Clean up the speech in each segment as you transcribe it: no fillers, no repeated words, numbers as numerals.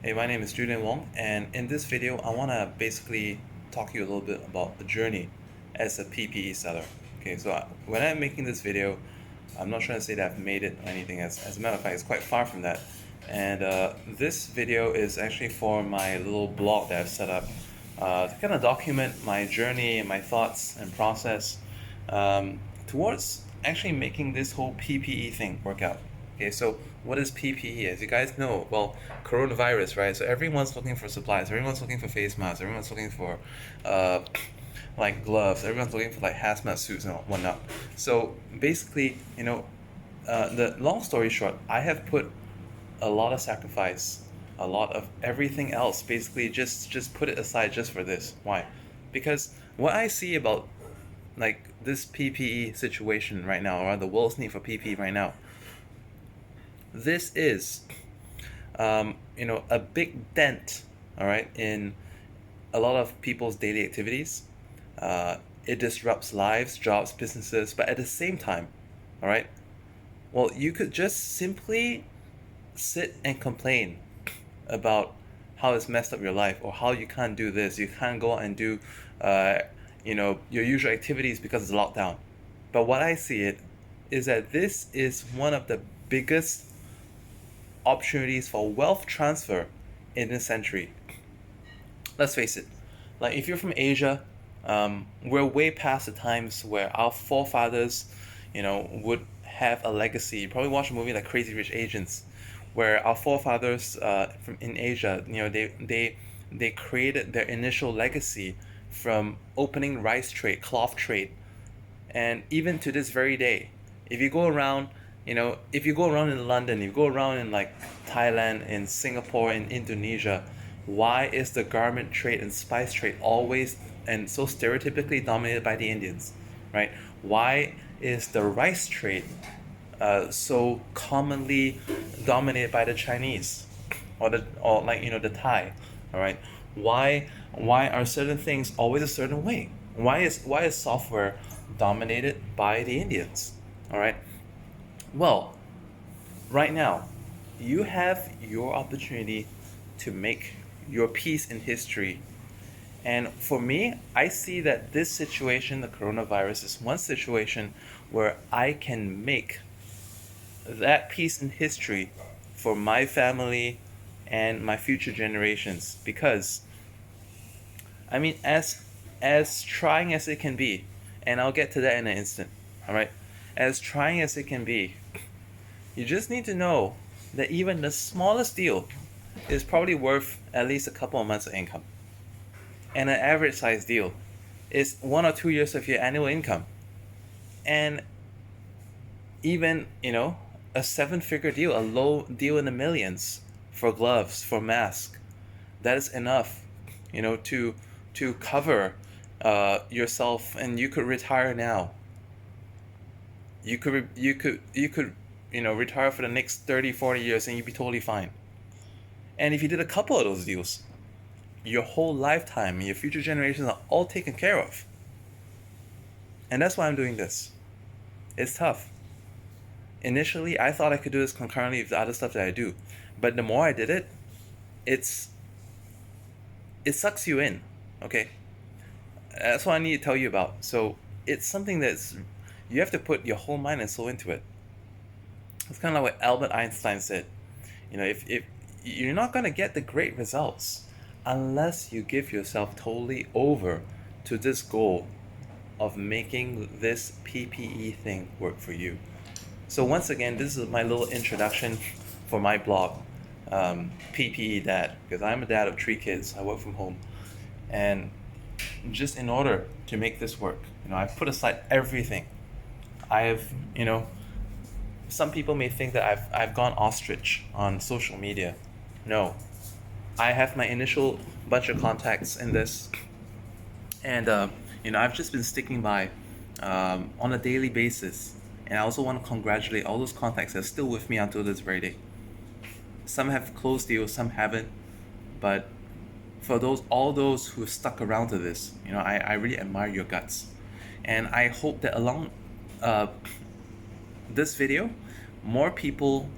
Hey, my name is Julian Wong, and in this video, I want to basically talk to you a little bit about the journey as a PPE seller. Okay, so when I'm making this video, I'm not trying to say that I've made it or anything. As a matter of fact, it's quite far from that. And this video is actually for my little blog that I've set up to kind of document my journey and my thoughts and process towards actually making this whole PPE thing work out. Okay, so what is PPE? As you guys know, well, coronavirus, right? So everyone's looking for supplies, everyone's looking for face masks, everyone's looking for uh, like gloves, everyone's looking for like hazmat suits and whatnot. So basically, the long story short, I have put a lot of sacrifice, a lot of everything else, basically just put it aside just for this. Why? Because what I see about like this PPE situation right now, or the world's need for PPE right now, this is a big dent, all right, in a lot of people's daily activities. It disrupts lives, jobs, businesses, but at the same time, all right, well, you could just simply sit and complain about how it's messed up your life, or how you can't do this, you can't go out and do your usual activities because it's lockdown. But what I see it is that this is one of the biggest opportunities for wealth transfer in this century. Let's face it, like if you're from Asia, we're way past the times where our forefathers, would have a legacy. You probably watch a movie like Crazy Rich Asians, where our forefathers from in Asia, they created their initial legacy from opening rice trade, cloth trade, and even to this very day, if you go around, if you go around in London, if you go around in like Thailand, in Singapore, in Indonesia, why is the garment trade and spice trade always and so stereotypically dominated by the Indians, right? Why is the rice trade so commonly dominated by the Chinese, or the Thai, all right? Why are certain things always a certain way? Why is software dominated by the Indians? All right. Well, right now, you have your opportunity to make your piece in history. And for me, I see that this situation, the coronavirus, is one situation where I can make that piece in history for my family and my future generations. Because, I mean, as trying as it can be, and I'll get to that in an instant, all right? As trying as it can be, you just need to know that even the smallest deal is probably worth at least a couple of months of income. And an average size deal is 1 or 2 years of your annual income. And even, a seven-figure deal, a low deal in the millions for gloves, for masks, that is enough, to cover yourself, and you could retire now. You could retire for the next 30, 40 years and you'd be totally fine. And if you did a couple of those deals, your whole lifetime and your future generations are all taken care of. And that's why I'm doing this. It's tough. Initially, I thought I could do this concurrently with the other stuff that I do. But the more I did it, it sucks you in, okay? That's what I need to tell you about. So it's something you have to put your whole mind and soul into it. It's kind of like what Albert Einstein said. If you're not going to get the great results unless you give yourself totally over to this goal of making this PPE thing work for you. So once again, this is my little introduction for my blog, PPE Dad, because I'm a dad of 3 kids. I work from home, and just in order to make this work, I've put aside everything. Some people may think that I've gone ostrich on social media. No, I have my initial bunch of contacts in this, and I've just been sticking by on a daily basis. And I also want to congratulate all those contacts that are still with me until this very day. Some have closed deals, some haven't, but for all those who stuck around to this, I really admire your guts, and I hope that along this video, more people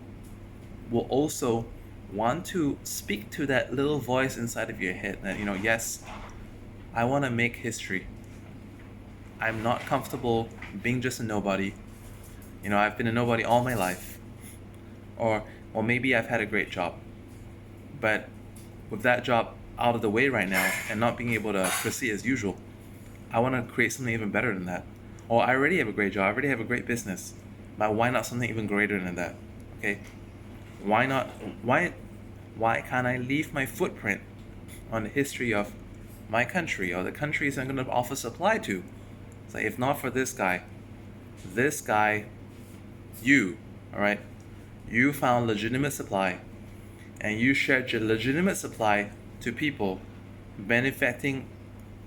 will also want to speak to that little voice inside of your head that, yes, I want to make history. I'm not comfortable being just a nobody. I've been a nobody all my life. Or maybe I've had a great job. But with that job out of the way right now and not being able to proceed as usual, I want to create something even better than that. Or I already have a great job, I already have a great business. But why not something even greater than that? Okay? Why not why can't I leave my footprint on the history of my country or the countries I'm going to offer supply to? So if not for this guy, you, all right, you found legitimate supply and you shared your legitimate supply to people, benefiting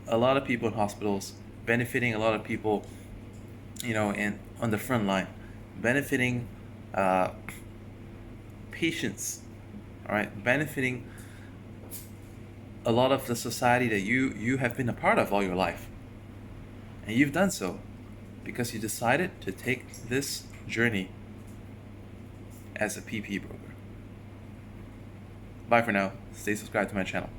a lot of people in hospitals, benefiting a lot of people, in on the front line, benefiting patients, all right, benefiting a lot of the society that you have been a part of all your life. And you've done so because you decided to take this journey as a PPE broker. Bye for now. Stay subscribed to my channel.